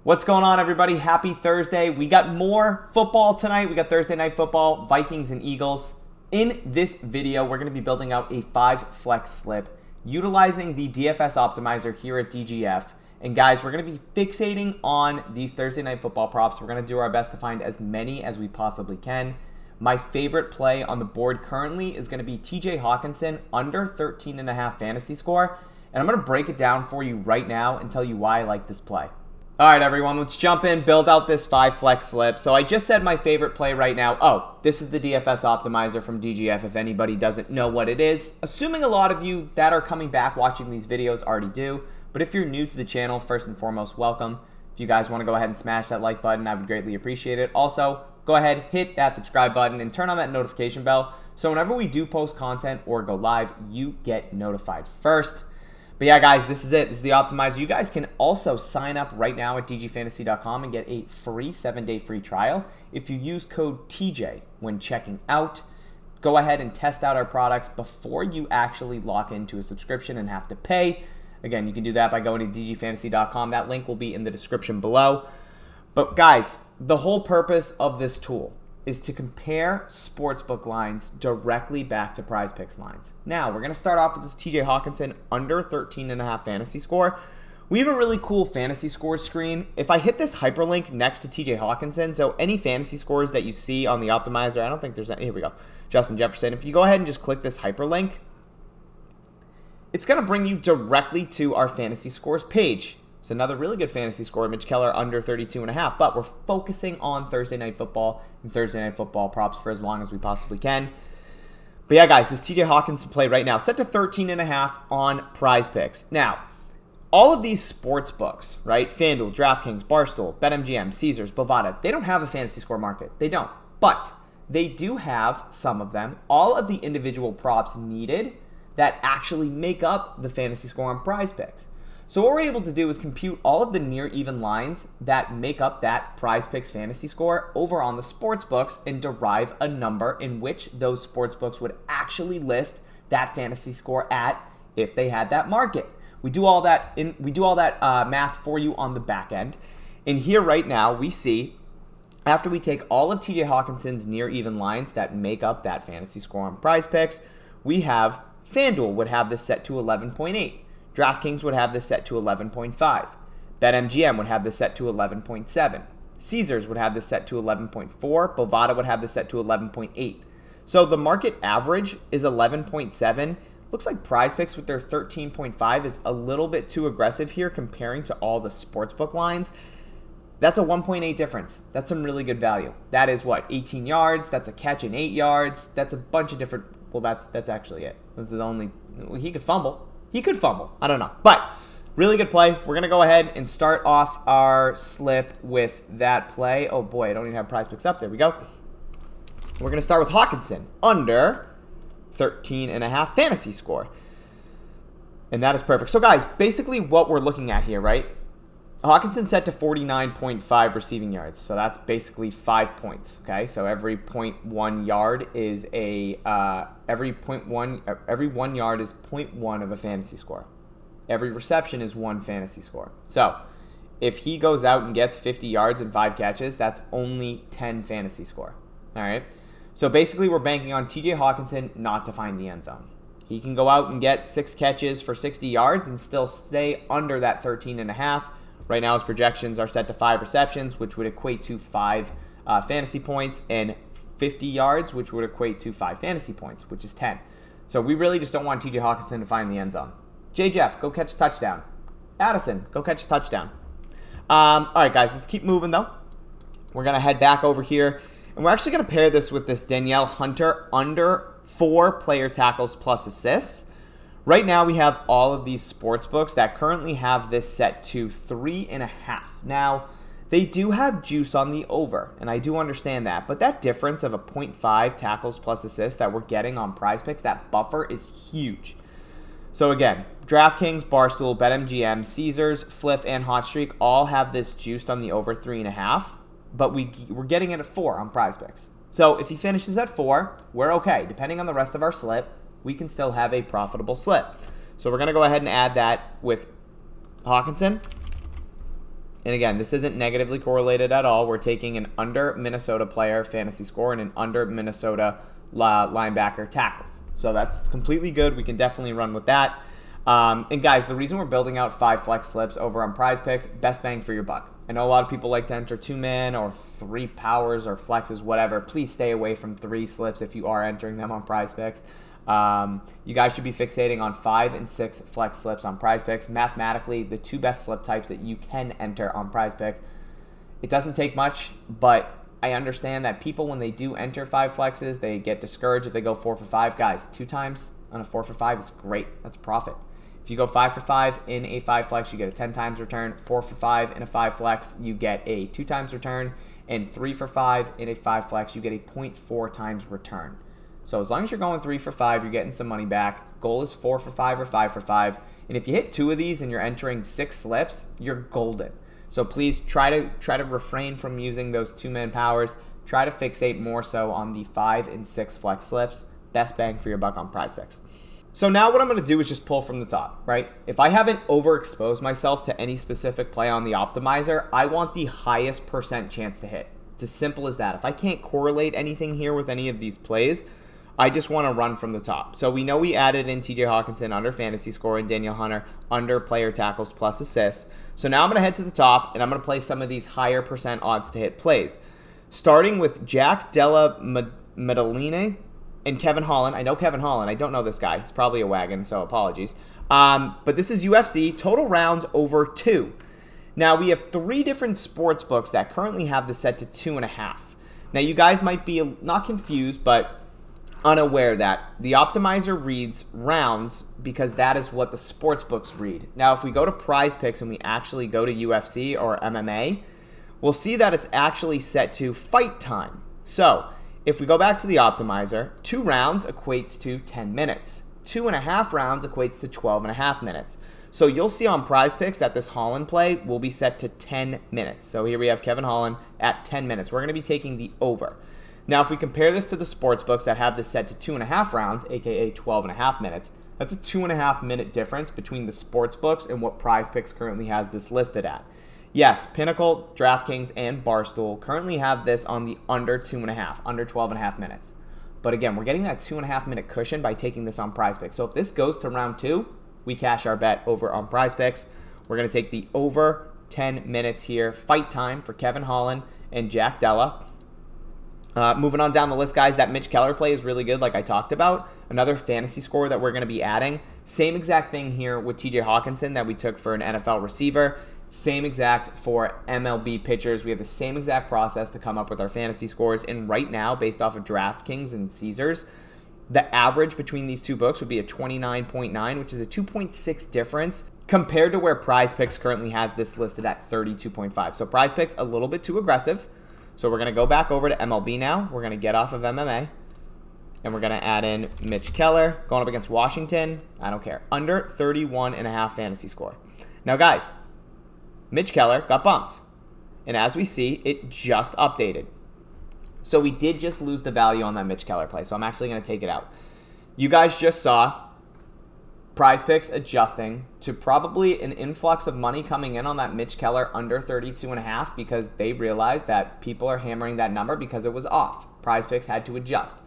What's going on, everybody? Happy Thursday. We got more football tonight. We got Thursday night football, Vikings and Eagles. In this video, we're going to be building out a 5 flex slip utilizing the DFS optimizer here at DGF. And guys, we're going to be fixating on these Thursday night football props. We're going to do our best to find as many as we possibly can. My favorite play on the board currently is going to be TJ Hawkinson under 13.5 fantasy score. And I'm going to break it down for you right now and tell you why I like this play. All right, everyone, let's jump in, build out this 5 flex slip. So I just said my favorite play right now. Oh, this is the DFS optimizer from DGF if anybody doesn't know what it is. Assuming a lot of you that are coming back watching these videos already do. But if you're new to the channel, first and foremost, welcome. If you guys want to go ahead and smash that like button, I would greatly appreciate it. Also, go ahead, hit that subscribe button and turn on that notification bell. So whenever we do post content or go live, you get notified first. But yeah, guys, this is it. This is the optimizer. You guys can also sign up right now at DGFantasy.com and get a free 7-day free trial if you use code TJ when checking out. Go ahead and test out our products before you actually lock into a subscription and have to pay. Again, you can do that by going to DGFantasy.com. That link will be in the description below. But guys, the whole purpose of this tool is to compare sportsbook lines directly back to PrizePicks lines. Now, we're going to start off with this TJ Hawkinson under 13.5 fantasy score. We have a really cool fantasy scores screen. If I hit this hyperlink next to TJ Hawkinson, so any fantasy scores that you see on the optimizer, I don't think there's any, here we go, Justin Jefferson. If you go ahead and just click this hyperlink, it's going to bring you directly to our fantasy scores page. It's another really good fantasy score, Mitch Keller under 32.5, but we're focusing on Thursday night football and Thursday night football props for as long as we possibly can. But yeah, guys, this TJ Hawkinson play right now set to 13.5 on PrizePicks. Now, all of these sports books, right? FanDuel, DraftKings, Barstool, BetMGM, Caesars, Bovada, they don't have a fantasy score market. They don't. But they do have, some of them, all of the individual props needed that actually make up the fantasy score on PrizePicks. So what we're able to do is compute all of the near even lines that make up that PrizePicks fantasy score over on the sports books and derive a number in which those sports books would actually list that fantasy score at if they had that market. We do all that math for you on the back end. And here right now we see, after we take all of TJ Hawkinson's near even lines that make up that fantasy score on PrizePicks, we have FanDuel would have this set to 11.8. DraftKings would have this set to 11.5. BetMGM would have this set to 11.7. Caesars would have this set to 11.4. Bovada would have this set to 11.8. So the market average is 11.7. Looks like PrizePicks with their 13.5 is a little bit too aggressive here comparing to all the sportsbook lines. That's a 1.8 difference. That's some really good value. That is what, 18 yards? That's a catch in 8 yards. That's a bunch of different, well, that's actually it. That's the only, he could fumble. He could fumble. I don't know. But really good play. We're going to go ahead and start off our slip with that play. Oh, boy. I don't even have PrizePicks up. There we go. We're going to start with Hawkinson under 13.5 fantasy score. And that is perfect. So, guys, basically what we're looking at here, right? Hawkinson set to 49.5 receiving yards. So that's basically 5 points. Okay, so every 0.1 yard is every 1 yard is 0.1 of a fantasy score. Every reception is 1 fantasy score. So if he goes out and gets 50 yards and 5 catches, that's only 10 fantasy score. All right. So basically we're banking on TJ Hawkinson not to find the end zone. He can go out and get 6 catches for 60 yards and still stay under that 13.5. Right now, his projections are set to 5 receptions, which would equate to 5 fantasy points, and 50 yards, which would equate to 5 fantasy points, which is 10. So we really just don't want TJ Hawkinson to find the end zone. J. Jeff, go catch a touchdown. Addison, go catch a touchdown. All right, guys, let's keep moving, though. We're going to head back over here, and we're actually going to pair this with this Danielle Hunter under 4 player tackles plus assists. Right now, we have all of these sports books that currently have this set to 3.5. Now, they do have juice on the over, and I do understand that. But that difference of a 0.5 tackles plus assists that we're getting on PrizePicks, that buffer is huge. So again, DraftKings, Barstool, BetMGM, Caesars, Fliff, and Hot Streak all have this juiced on the over 3.5. But we're getting it at 4 on PrizePicks. So if he finishes at 4, we're okay. Depending on the rest of our slip, we can still have a profitable slip. So we're going to go ahead and add that with Hawkinson. And again, this isn't negatively correlated at all. We're taking an under Minnesota player fantasy score and an under Minnesota linebacker tackles. So that's completely good. We can definitely run with that. And guys, the reason we're building out 5 flex slips over on PrizePicks, best bang for your buck. I know a lot of people like to enter 2-man or 3 powers or flexes, whatever. Please stay away from 3 slips if you are entering them on PrizePicks. You guys should be fixating on 5 and 6 flex slips on PrizePicks. Mathematically, the 2 best slip types that you can enter on PrizePicks. It doesn't take much, but I understand that people, when they do enter 5 flexes, they get discouraged if they go 4 for 5. Guys, 2 times on a 4 for 5 is great. That's profit. If you go 5 for 5 in a 5 flex, you get a 10 times return. 4 for 5 in a 5 flex, you get a 2 times return. And 3 for 5 in a 5 flex, you get a 0.4 times return. So as long as you're going 3 for 5, you're getting some money back. Goal is 4 for 5 or 5 for 5. And if you hit 2 of these and you're entering 6 slips, you're golden. So please try to refrain from using those 2-man powers. Try to fixate more so on the 5 and 6 flex slips. Best bang for your buck on PrizePicks. So now what I'm going to do is just pull from the top, right? If I haven't overexposed myself to any specific play on the optimizer, I want the highest % chance to hit. It's as simple as that. If I can't correlate anything here with any of these plays, I just want to run from the top. So we know we added in TJ Hawkinson under fantasy score and Daniel Hunter under player tackles plus assists. So now I'm going to head to the top and I'm going to play some of these higher % odds to hit plays. Starting with Jack Della Maddalene and Kevin Holland. I know Kevin Holland. I don't know this guy. He's probably a wagon, so apologies. But this is UFC, total rounds over 2. Now, we have 3 different sports books that currently have this set to 2.5. Now, you guys might be not confused, but unaware that the optimizer reads rounds because that is what the sports books read. Now, if we go to PrizePicks and we actually go to UFC or MMA, we'll see that it's actually set to fight time. So, if we go back to the optimizer, 2 rounds equates to 10 minutes. 2.5 rounds equates to 12.5 minutes. So you'll see on PrizePicks that this Holland play will be set to 10 minutes. So here we have Kevin Holland at 10 minutes. We're going to be taking the over. Now, if we compare this to the sports books that have this set to 2.5 rounds, aka 12.5 minutes, that's a 2.5 minute difference between the sports books and what PrizePicks currently has this listed at. Yes, Pinnacle, DraftKings, and Barstool currently have this on the under 2.5, under 12.5 minutes. But again, we're getting that 2.5 minute cushion by taking this on PrizePicks. So if this goes to round 2, we cash our bet over on PrizePicks. We're going to take the over 10 minutes here. Fight time for Kevin Holland and Jack Della. Moving on down the list, guys, that Mitch Keller play is really good, like I talked about. Another fantasy score that we're going to be adding. Same exact thing here with TJ Hawkinson that we took for an NFL receiver. Same exact for MLB pitchers. We have the same exact process to come up with our fantasy scores. And right now, based off of DraftKings and Caesars, the average between these 2 books would be a 29.9, which is a 2.6 difference compared to where PrizePicks currently has this listed at 32.5. So PrizePicks a little bit too aggressive. So we're going to go back over to MLB now. We're going to get off of MMA. And we're going to add in Mitch Keller going up against Washington. I don't care. Under 31.5 fantasy score. Now, guys, Mitch Keller got bumped. And as we see, it just updated. So we did just lose the value on that Mitch Keller play. So I'm actually going to take it out. You guys just saw PrizePicks adjusting to probably an influx of money coming in on that Mitch Keller under 32.5 because they realized that people are hammering that number because it was off. PrizePicks had to adjust.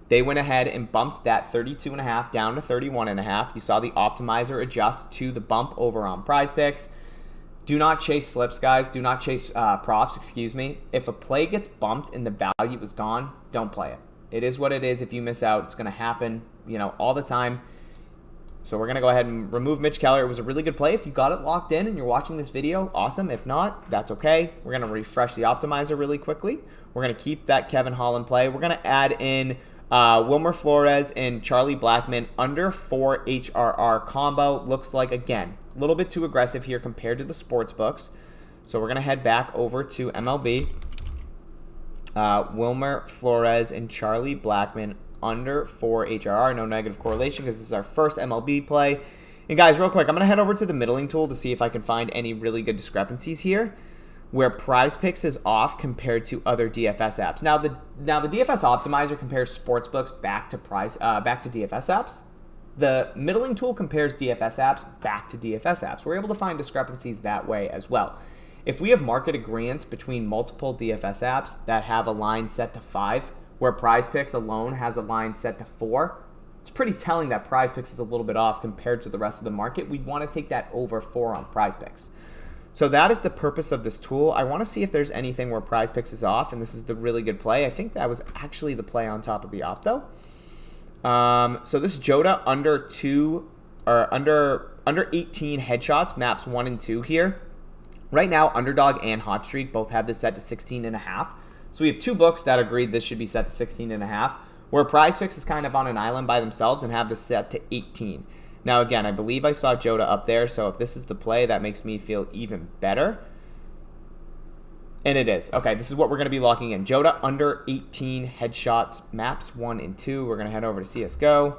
They went ahead and bumped that 32.5 down to 31.5. You saw the optimizer adjust to the bump over on PrizePicks. Do not chase slips, guys. Do not chase props, excuse me. If a play gets bumped and the value is gone, don't play it. It is what it is. If you miss out, it's going to happen, all the time. So we're going to go ahead and remove Mitch Keller. It was a really good play. If you got it locked in and you're watching this video, awesome. If not, that's okay. We're going to refresh the optimizer really quickly. We're going to keep that Kevin Holland play. We're going to add in Wilmer Flores and Charlie Blackmon under 4 HRR combo. Looks like, again, a little bit too aggressive here compared to the sports books. So we're going to head back over to MLB. Wilmer Flores and Charlie Blackmon under 4 HRR. No negative correlation because this is our first MLB play. And guys, real quick, I'm going to head over to the middling tool to see if I can find any really good discrepancies here where PrizePicks is off compared to other DFS apps. Now the DFS optimizer compares sportsbooks back to DFS apps. The middling tool compares DFS apps back to DFS apps. We're able to find discrepancies that way as well. If we have market agreements between multiple DFS apps that have a line set to 5, where PrizePicks alone has a line set to 4, it's pretty telling that PrizePicks is a little bit off compared to the rest of the market. We'd want to take that over 4 on PrizePicks. So that is the purpose of this tool. I want to see if there's anything where PrizePicks is off, and this is the really good play. I think that was actually the play on top of the opto. So this Jota under 18 headshots, maps 1 and 2 here. Right now, Underdog and Hot Streak both have this set to 16.5. So we have 2 books that agreed this should be set to 16.5, where PrizePicks is kind of on an island by themselves and have this set to 18. Now, again, I believe I saw Jota up there, so if this is the play, that makes me feel even better. And it is. Okay, this is what we're going to be locking in. Jota under 18 headshots, maps 1 and 2. We're going to head over to CSGO.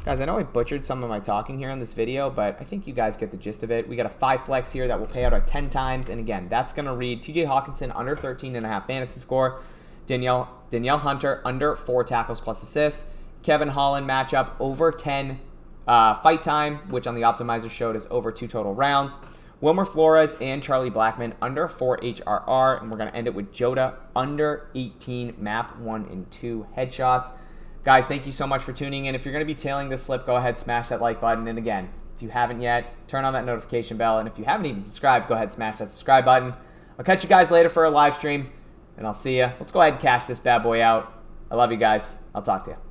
Guys, I know I butchered some of my talking here in this video, but I think you guys get the gist of it. We got a 5 flex here that will pay out at 10 times. And again, that's going to read TJ Hawkinson under 13.5 fantasy score. Danielle Hunter under 4 tackles plus assists. Kevin Holland matchup over 10 fight time, which on the optimizer showed is over 2 total rounds. Wilmer Flores and Charlie Blackman under 4 HRR. And we're going to end it with Jota under 18 map 1 and 2 headshots. Guys, thank you so much for tuning in. If you're going to be tailing this slip, go ahead, smash that like button. And again, if you haven't yet, turn on that notification bell. And if you haven't even subscribed, go ahead, smash that subscribe button. I'll catch you guys later for a live stream, and I'll see you. Let's go ahead and cash this bad boy out. I love you guys. I'll talk to you.